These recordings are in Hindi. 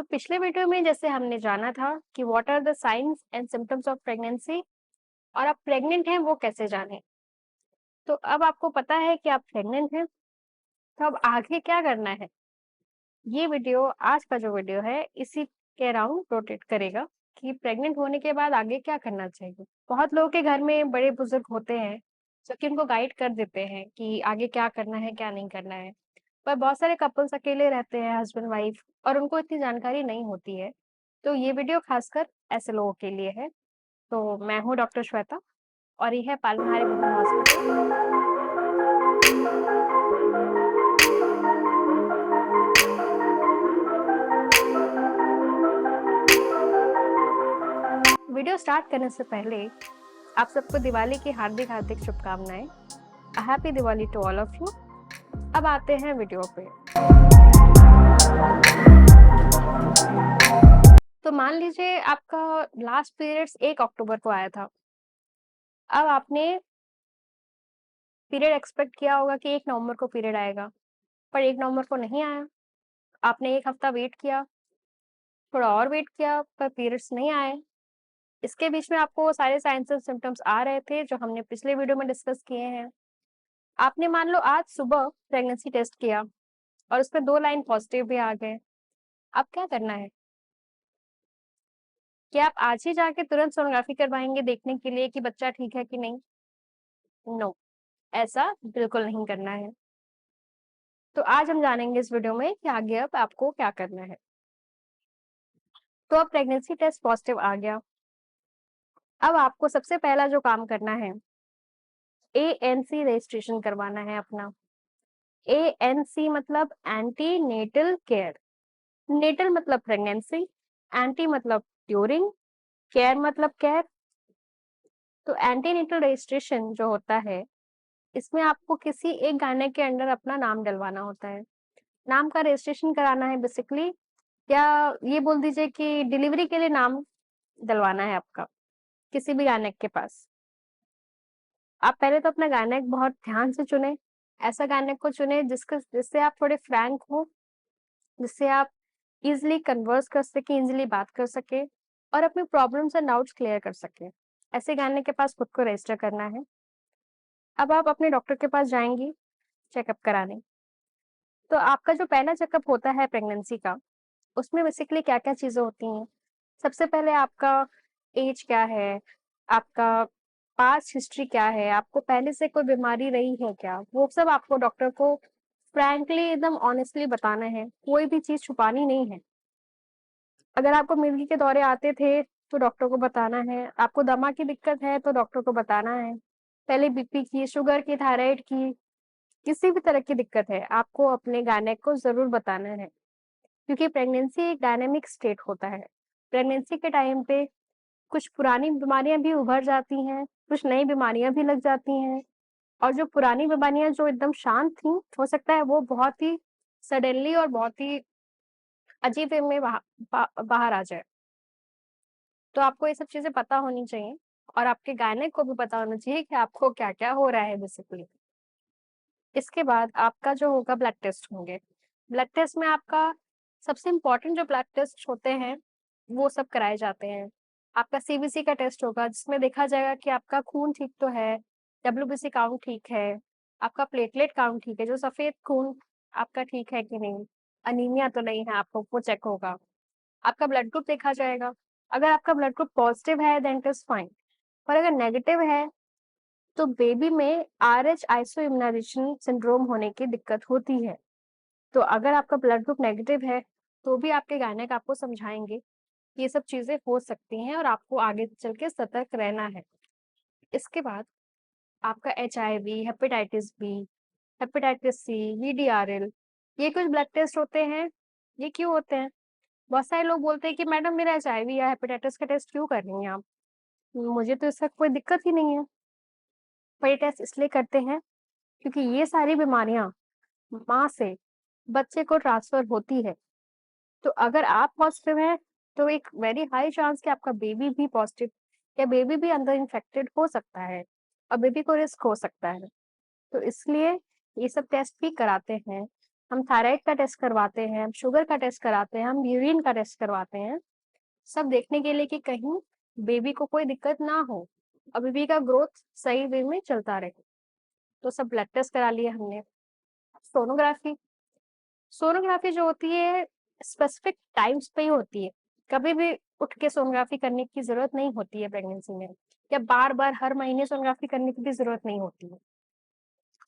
पिछले वीडियो में जैसे हमने जाना था कि what are the signs and symptoms of pregnancy और आप प्रेग्नेंट हैं वो कैसे जानें। तो अब आपको पता है कि आप प्रेग्नेंट हैं, तो अब आगे क्या करना है। ये वीडियो आज का जो वीडियो है इसी के अराउंड रोटेट करेगा कि प्रेग्नेंट होने के बाद आगे क्या करना चाहिए। बहुत लोगों के घर में बड़े बुजुर्ग होते हैं जो कि उनको गाइड कर देते हैं कि आगे क्या करना है क्या नहीं करना है। पर बहुत सारे कपल्स अकेले रहते हैं, हस्बैंड वाइफ, और उनको इतनी जानकारी नहीं होती है। तो ये वीडियो खासकर ऐसे लोगों के लिए है। तो मैं हूँ डॉक्टर श्वेता और ये है पालनहारी वुमन हॉस्पिटल। वीडियो स्टार्ट करने से पहले आप सबको दिवाली की हार्दिक हार्दिक शुभकामनाएं। Happy Diwali to all of you. अब आते हैं वीडियो पे। तो मान लीजिए आपका लास्ट पीरियड्स 1 अक्टूबर को आया था। अब आपने पीरियड एक्सपेक्ट किया होगा कि 1 नवंबर को पीरियड आएगा, पर 1 नवंबर को नहीं आया। आपने 1 हफ्ता वेट किया, थोड़ा और वेट किया, पर पीरियड्स नहीं आए। इसके बीच में आपको सारे साइंस एंड सिम्पटम्स आ रहे थे जो हमने पिछले वीडियो में डिस्कस किए हैं। आपने मान लो आज सुबह प्रेगनेंसी टेस्ट किया और उसपे 2 लाइन पॉजिटिव भी आ गए। अब क्या करना है? क्या आप आज ही जाके तुरंत सोनोग्राफी करवाएँगे देखने के लिए कि बच्चा ठीक है कि नहीं? नो, ऐसा बिल्कुल नहीं करना है। तो आज हम जानेंगे इस वीडियो में कि आगे अब आपको क्या करना है। तो अब प्रेगनेंसी टेस्ट पॉजिटिव आ गया। अब आपको सबसे पहला जो काम करना है, एएनसी रजिस्ट्रेशन करवाना है अपना। एएनसी मतलब एंटी नेटल केयर। नेटल मतलब प्रेगनेंसी, एंटी मतलब ड्यूरिंग, केयर मतलब केयर। तो एंटी नेटल रजिस्ट्रेशन जो होता है, इसमें आपको किसी एक गायनेक के अंडर अपना नाम डलवाना होता है। नाम का रजिस्ट्रेशन कराना है बेसिकली, या ये बोल दीजिए कि डिलीवरी के लिए नाम डलवाना है आपका, किसी भी गायनेक के पास। आप पहले तो अपना गायनेक बहुत ध्यान से चुनें। ऐसा गायनेक को चुनें जिससे आप थोड़े फ्रैंक हो, जिससे आप ईज़िली कन्वर्स कर सकें, ईज़िली बात कर सकें और अपनी प्रॉब्लम्स एंड डाउट्स क्लियर कर सकें। ऐसे गायनेक के पास खुद को रजिस्टर करना है। अब आप अपने डॉक्टर के पास जाएँगी चेकअप कराने। तो आपका जो पहला चेकअप होता है प्रेगनेंसी का, उसमें बेसिकली क्या-क्या चीज़ें होती हैं? सबसे पहले आपका ऐज क्या है? आपका पास्ट हिस्ट्री क्या है? आपको पहले से कोई बीमारी रही है क्या? वो सब आपको डॉक्टर को फ्रैंकली एकदम ऑनेस्टली बताना है, कोई भी चीज़ छुपानी नहीं है। अगर आपको मिर्गी के दौरे आते थे, तो डॉक्टर को बताना है। आपको दमा की दिक्कत है, तो डॉक्टर को बताना है। पहले बीपी की, शुगर की, थायराइड की, किसी भी तरह की दिक्कत है, आपको अपने गायनेक को ज़रूर बताना है। क्योंकि प्रेगनेंसी एक डायनामिक स्टेट होता है। प्रेगनेंसी के टाइम पे कुछ पुरानी बीमारियाँ भी उभर जाती हैं, कुछ नई बीमारियाँ भी लग जाती हैं और जो पुरानी बीमारियाँ जो एकदम शांत थीं, हो सकता है वो बहुत ही सडनली और बहुत ही अजीब वे में बाहर आ जाए। तो आपको ये सब चीज़ें पता होनी चाहिए और आपके गायनेक को भी पता होना चाहिए कि आपको क्या-क्या हो रहा है बेसिकली। इसके बाद आपका जो होगा ब्लड टेस्ट होंगे। ब्लड टेस्ट में आपका सबसे इम्पोर्टेंट जो ब्लड टेस्ट होते हैं, वो सब कराए जाते हैं। आपका सीबीसी का टेस्ट होगा जिसमें देखा जाएगा कि आपका खून ठीक तो है, डब्ल्यूबीसी काउंट ठीक है, आपका प्लेटलेट काउंट ठीक है, जो सफ़ेद खून आपका ठीक है कि नहीं, अनीमिया तो नहीं है आपको, वो चेक होगा। आपका ब्लड ग्रुप देखा जाएगा। अगर आपका ब्लड ग्रुप पॉजिटिव है देन इट इज़ फाइन, पर अगर नेगेटिव है तो बेबी में आरएच आइसोइम्यूनाइजेशन सिंड्रोम होने की दिक्कत होती है। तो अगर आपका ब्लड ग्रुप नेगेटिव है, तो भी आपके गायनेक आपको समझाएँगे, ये सब चीज़ें हो सकती हैं और आपको आगे चल के सतर्क रहना है। इसके बाद आपका HIV, hepatitis B, hepatitis C, VDRL, ये कुछ ब्लड टेस्ट होते हैं। ये क्यों होते हैं? बहुत सारे लोग बोलते हैं कि मैडम मेरा एचआईवी या हेपेटाइटिस का टेस्ट क्यों कर रही हैं आप? मुझे तो इसका कोई दिक्कत ही नहीं है। पर ये टेस्ट इसलिए करते हैं क्योंकि ये सारी बीमारियाँ माँ से बच्चे को ट्रांसफर होती है। तो अगर आप पॉजिटिव हैं, तो एक वेरी हाई चांस कि आपका बेबी भी पॉजिटिव या बेबी भी अंदर इन्फेक्टेड हो सकता है और बेबी को रिस्क हो सकता है। तो इसलिए ये सब टेस्ट भी कराते हैं हम थायराइड का टेस्ट करवाते हैं, हम शुगर का टेस्ट कराते हैं, हम यूरिन का टेस्ट करवाते हैं, सब देखने के लिए कि कहीं बेबी को कोई दिक्कत ना हो और बेबी का ग्रोथ सही वे में चलता रहे। तो सब ब्लड टेस्ट करा लिए हमने। सोनोग्राफी, सोनोग्राफी जो होती है स्पेसिफिक टाइम्स पे ही होती है, कभी भी उठ के सोनोग्राफी करने की ज़रूरत नहीं होती है प्रेगनेंसी में, या बार-बार हर महीने सोनोग्राफी करने की भी ज़रूरत नहीं होती है।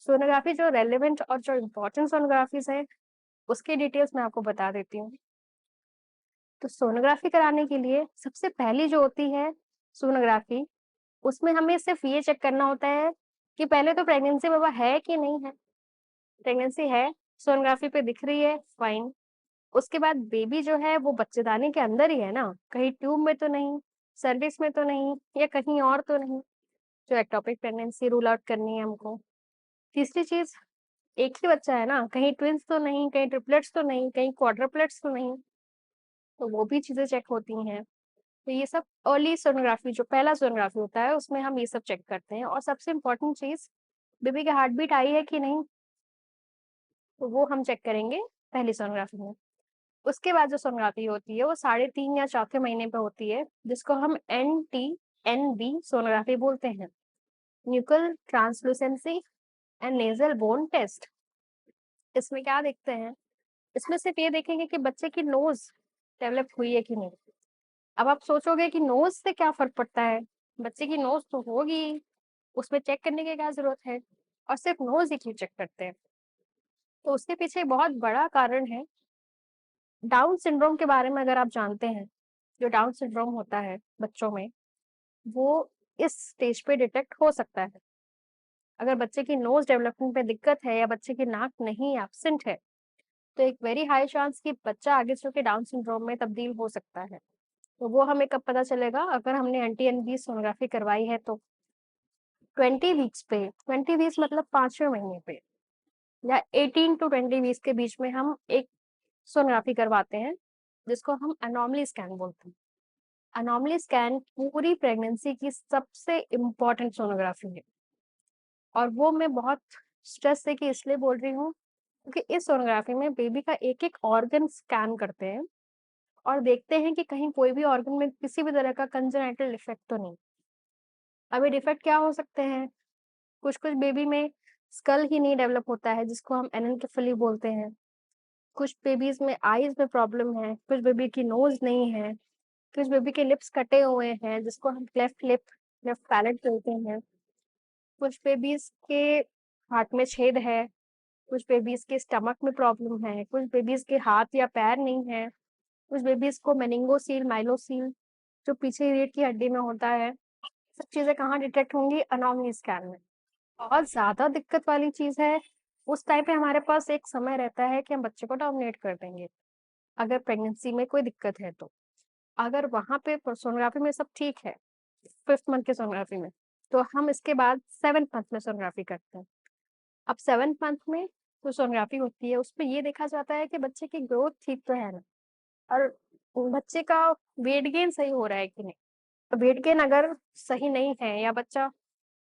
सोनोग्राफी जो रेलेवेंट और जो इम्पोर्टेंट सोनोग्राफीज़ हैं, उसकी डिटेल्स मैं आपको बता देती हूँ। तो सोनोग्राफी कराने के लिए सबसे पहली जो होती है सोनोग्राफी, उसमें हमें सिर्फ ये चेक करना होता है कि पहले तो प्रेगनेंसी बाबा है कि नहीं है। प्रेगनेंसी है, सोनोग्राफी पे दिख रही है, फाइन। उसके बाद बेबी जो है वो बच्चेदानी के अंदर ही है ना, कहीं ट्यूब में तो नहीं, सर्विक्स में तो नहीं या कहीं और तो नहीं, जो एक्टोपिक प्रेगनेंसी रूल आउट करनी है हमको। तीसरी चीज़, एक ही बच्चा है ना, कहीं ट्विन्स तो नहीं, कहीं ट्रिपलेट्स तो नहीं, कहीं क्वाड्रुप्लेट्स तो नहीं, तो वो भी चीज़ें चेक होती हैं। तो ये सब अर्ली सोनोग्राफी जो पहला सोनोग्राफी होता है, उसमें हम ये सब चेक करते हैं और सबसे इम्पोर्टेंट चीज़, बेबी की हार्ट बीट आई है कि नहीं, तो वो हम चेक करेंगे पहली सोनोग्राफी में। उसके बाद जो सोनोग्राफी होती है, वो साढ़े 3 या चौथे महीने पे होती है, जिसको हम NT-NB सोनोग्राफी बोलते हैं, nuchal translucency and nasal bone test. इसमें क्या देखते हैं? इसमें सिर्फ ये देखेंगे कि बच्चे की नोज़ डेवलप हुई है कि नहीं। अब आप सोचोगे कि नोज़ से क्या फ़र्क पड़ता है? बच्चे की नोज़ तो होगी, उसमें चेक करने की क्या ज़रूरत है? और सिर्फ नोज़ ही क्यों चेक करते हैं? तो उसके पीछे बहुत बड़ा कारण है। डाउन सिंड्रोम के बारे में अगर आप जानते हैं, जो डाउन सिंड्रोम होता है बच्चों में, वो इस स्टेज पे डिटेक्ट हो सकता है। अगर बच्चे की नोज़ डेवलपमेंट में दिक्कत है या बच्चे की नाक नहीं एब्सेंट है, तो एक वेरी हाई चांस कि बच्चा आगे चल के डाउन सिंड्रोम में तब्दील हो सकता है। तो वो हमें कब पता चलेगा? अगर हमने एनटी-एनबी सोनोग्राफी करवाई है तो। 20 वीक्स पे, 20 वीक्स मतलब 5वें महीने पे या 18 टू 20 वीक्स के बीच में हम एक सोनोग्राफी करवाते हैं, जिसको हम एनोमली स्कैन बोलते हैं। एनोमली स्कैन पूरी प्रेगनेंसी की सबसे इम्पोर्टेंट सोनोग्राफी है और वो मैं बहुत स्ट्रेस से कि इसलिए बोल रही हूँ, क्योंकि इस सोनोग्राफी में बेबी का एक-एक ऑर्गन स्कैन करते हैं और देखते हैं कि कहीं कोई भी ऑर्गन में किसी भी तरह का कंजेनिटल डिफेक्ट तो नहीं। अब ये डिफेक्ट क्या हो सकते हैं? कुछ-कुछ बेबी में स्कल ही नहीं डेवलप होता है, जिसको हम एनेन्केफेली बोलते हैं। कुछ बेबीज़ में आईज़ में प्रॉब्लम है, कुछ बेबी की नोज़ नहीं है, कुछ बेबी के लिप्स कटे हुए हैं, जिसको हम क्लेफ्ट लिप, क्लेफ्ट पैलेट बोलते हैं। कुछ बेबीज़ के हार्ट में छेद है, कुछ बेबीज़ के स्टमक में प्रॉब्लम है, कुछ बेबीज़ के हाथ या पैर नहीं है, कुछ बेबीज़ को मेनिंगोसील, माइलोसील जो पीछे रीढ़ की हड्डी में होता है, सब चीज़ें कहाँ डिटेक्ट होंगी? एनोमली स्कैन में। बहुत ज़्यादा दिक्कत वाली चीज़ है, उस टाइम पे हमारे पास एक समय रहता है कि हम बच्चे को टर्मिनेट कर देंगे, अगर प्रेगनेंसी में कोई दिक्कत है तो। अगर वहाँ पे सोनोग्राफी में सब ठीक है, 5th मंथ की सोनोग्राफी में, तो हम इसके बाद 7th मंथ में सोनोग्राफी करते हैं। अब 7th मंथ में जो सोनोग्राफी होती है, उसमें ये देखा जाता है कि बच्चे की ग्रोथ ठीक तो है ना, और बच्चे का वेट गेन सही हो रहा है कि नहीं। तो वेट गेन अगर सही नहीं है या बच्चा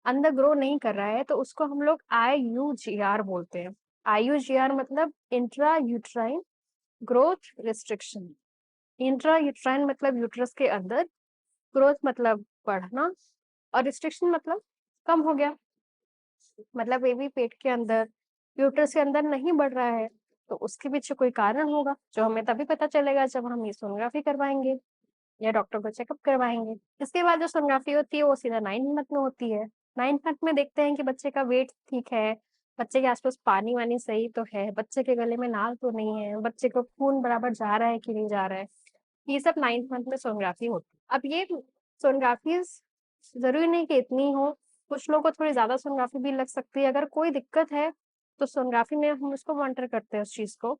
अंडर ग्रो नहीं कर रहा है, तो उसको हम लोग IUGR बोलते हैं। IUGR मतलब intra uterine growth restriction. Intra uterine मतलब यूट्रस के अंदर, ग्रोथ मतलब बढ़ना और रिस्ट्रिक्शन मतलब कम हो गया। मतलब बेबी पेट के अंदर, यूट्रस के अंदर नहीं बढ़ रहा है, तो उसके पीछे कोई कारण होगा, जो हमें तभी पता चलेगा जब हम ये सोनोग्राफी करवाएँगे या डॉक्टर को चेकअप करवाएँगे। इसके बाद जो सोनोग्राफी होती है वो सीधा 9th मंथ में होती है। 9th मंथ में देखते हैं कि बच्चे का वेट ठीक है, बच्चे के आस-पास पानी-वानी सही तो है, बच्चे के गले में नाल तो नहीं है, बच्चे को खून बराबर जा रहा है कि नहीं जा रहा है। ये सब 9th मंथ में सोनोग्राफी होती है। अब ये सोनोग्राफीज़ ज़रूरी नहीं कि इतनी हो, कुछ लोगों को थोड़ी ज़्यादा सोनोग्राफी भी लग सकती है। अगर कोई दिक्कत है, तो सोनोग्राफी में हम उसको मॉनिटर करते हैं उस चीज़ को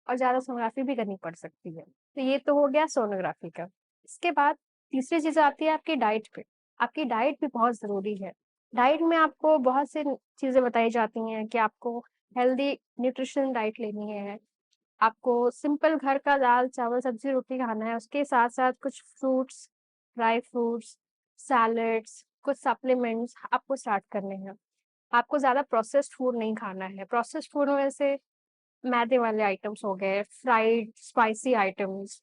और ज़्यादा सोनोग्राफी भी करनी पड़ सकती है। तो ये तो हो गया सोनोग्राफी का। इसके बाद तीसरी चीज़ आती है आपकी डाइट पे। आपकी डाइट भी बहुत ज़रूरी है। डाइट में आपको बहुत सी चीज़ें बताई जाती हैं कि आपको हेल्दी न्यूट्रिशन डाइट लेनी है। आपको सिंपल घर का दाल, चावल, सब्ज़ी, रोटी खाना है, उसके साथ-साथ कुछ फ्रूट्स, ड्राई फ्रूट्स, सैलड्स, कुछ सप्लीमेंट्स आपको स्टार्ट करने हैं। आपको ज़्यादा प्रोसेस्ड फूड नहीं खाना है। प्रोसेस्ड फूड में से मैदे वाले आइटम्स हो गए, फ्राइड स्पाइसी आइटम्स।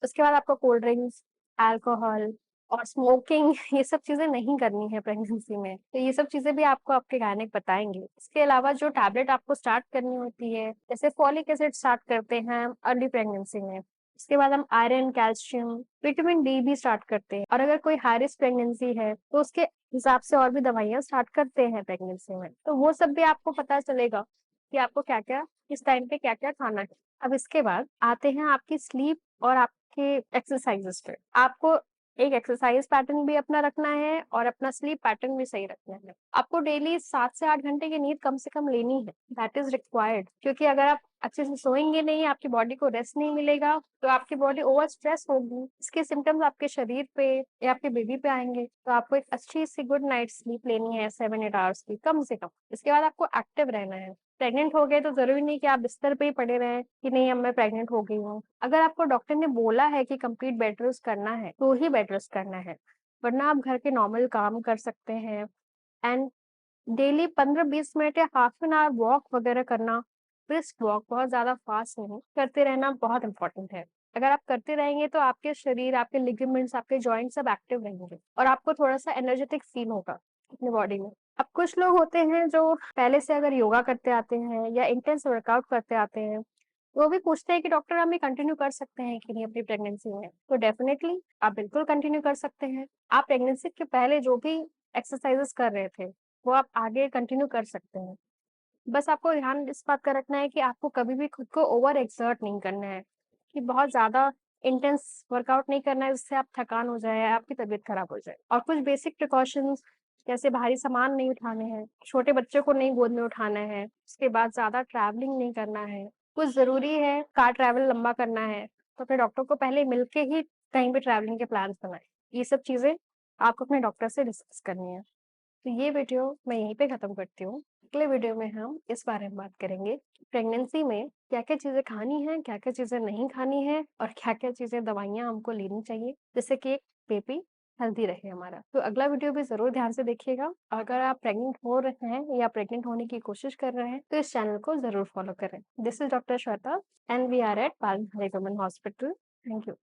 उसके बाद आपको कोल्ड ड्रिंक्स, अल्कोहल और स्मोकिंग ये सब चीज़ें नहीं करनी है प्रेगनेंसी में। तो ये सब चीज़ें भी आपको आपके गायनेक बताएँगे। इसके अलावा जो टैबलेट आपको स्टार्ट करनी होती है, जैसे फॉलिक एसिड स्टार्ट करते हैं हम अर्ली प्रेगनेंसी में। उसके बाद हम आयरन, कैल्शियम, विटामिन डी भी स्टार्ट करते हैं और अगर कोई हाई रिस्क प्रेगनेंसी है, तो उसके हिसाब से और भी दवाइयाँ स्टार्ट करते हैं प्रेगनेंसी में। तो वो सब भी आपको पता चलेगा कि आपको क्या-क्या, किस टाइम पे क्या-क्या खाना है। अब इसके बाद आते हैं आपकी स्लीप और आपके एक्सरसाइज़ेज़ पे। आपको एक एक्सरसाइज़ पैटर्न भी अपना रखना है और अपना स्लीप पैटर्न भी सही रखना है। आपको डेली 7 से 8 घंटे की नींद कम से कम लेनी है, दैट इज़ रिक्वायर्ड क्योंकि अगर आप अच्छे से सोएँगे नहीं, आपकी बॉडी को रेस्ट नहीं मिलेगा, तो आपकी बॉडी ओवर स्ट्रेस होगी। इसके सिम्पटम्स आपके शरीर पे या आपके बेबी पे आएँगे, तो आपको एक अच्छी-सी गुड नाइट स्लीप लेनी है 7-8 आवर्स की, कम से कम। इसके बाद आपको एक्टिव रहना है। प्रेग्नेंट हो गए तो ज़रूरी नहीं कि आप बिस्तर पे ही पड़े रहें कि नहीं अब मैं प्रेग्नेंट हो गई हूँ। अगर आपको डॉक्टर ने बोला है कि कंप्लीट बेड रेस्ट करना है, तो ही बेड रेस्ट करना है, वरना आप घर के नॉर्मल काम कर सकते हैं एंड डेली 15-20 मिनट या हाफ एन आवर वॉक वगैरह करना, ब्रिस्क वॉक बहुत ज़्यादा फास्ट नहीं, करते रहना बहुत इम्पोर्टेंट है। अगर आप करते रहेंगे तो आपके शरीर, आपके लिगामेंट्स, आपके जॉइंट्स सब एक्टिव रहेंगे और आपको थोड़ा-सा एनर्जेटिक फील होगा अपनी बॉडी में। अब कुछ लोग होते हैं जो पहले से अगर योगा करते आते हैं या इंटेंस वर्कआउट करते आते हैं, वो भी पूछते हैं कि डॉक्टर हम ये कंटिन्यू कर सकते हैं कि नहीं अपनी प्रेगनेंसी में? तो डेफिनिटली आप बिल्कुल कंटिन्यू कर सकते हैं। आप प्रेगनेंसी के पहले जो भी एक्सरसाइज़ेज़ कर रहे थे, वो आप आगे कंटिन्यू कर सकते हैं। बस आपको ध्यान इस बात का रखना है कि आपको कभी भी खुद को ओवर एक्सर्ट नहीं करना है, कि बहुत ज़्यादा इंटेंस वर्कआउट नहीं करना है जिससे आप थकान हो जाए, आपकी तबीयत खराब हो जाए। और कुछ बेसिक प्रिकॉशंस जैसे भारी सामान नहीं उठाने हैं, छोटे बच्चों को नहीं गोद में उठाना है, उसके बाद ज़्यादा ट्रैवलिंग नहीं करना है। कुछ ज़रूरी है कार ट्रैवल लंबा करना है, तो अपने डॉक्टर को पहले मिल के ही कहीं भी ट्रैवलिंग के प्लान्स बनाएँ। ये सब चीज़ें आपको अपने डॉक्टर से डिस्कस करनी है। तो ये वीडियो मैं यहीं पे खत्म करती हूँ। अगले वीडियो में हम इस बारे में बात करेंगे कि प्रेगनेंसी में क्या-क्या चीज़ें खानी हैं, क्या-क्या चीज़ें नहीं खानी हैं और क्या-क्या चीज़ें दवाइयाँ हमको लेनी चाहिए, जिससे कि एक बेबी हेल्दी रहे हमारा। तो अगला वीडियो भी ज़रूर ध्यान से देखिएगा। अगर आप प्रेग्नेंट हो रहे हैं या प्रेग्नेंट होने की कोशिश कर रहे हैं, तो इस चैनल को ज़रूर फॉलो करें। This is doctor Shweta and we are at Palam women hospital. Thank you.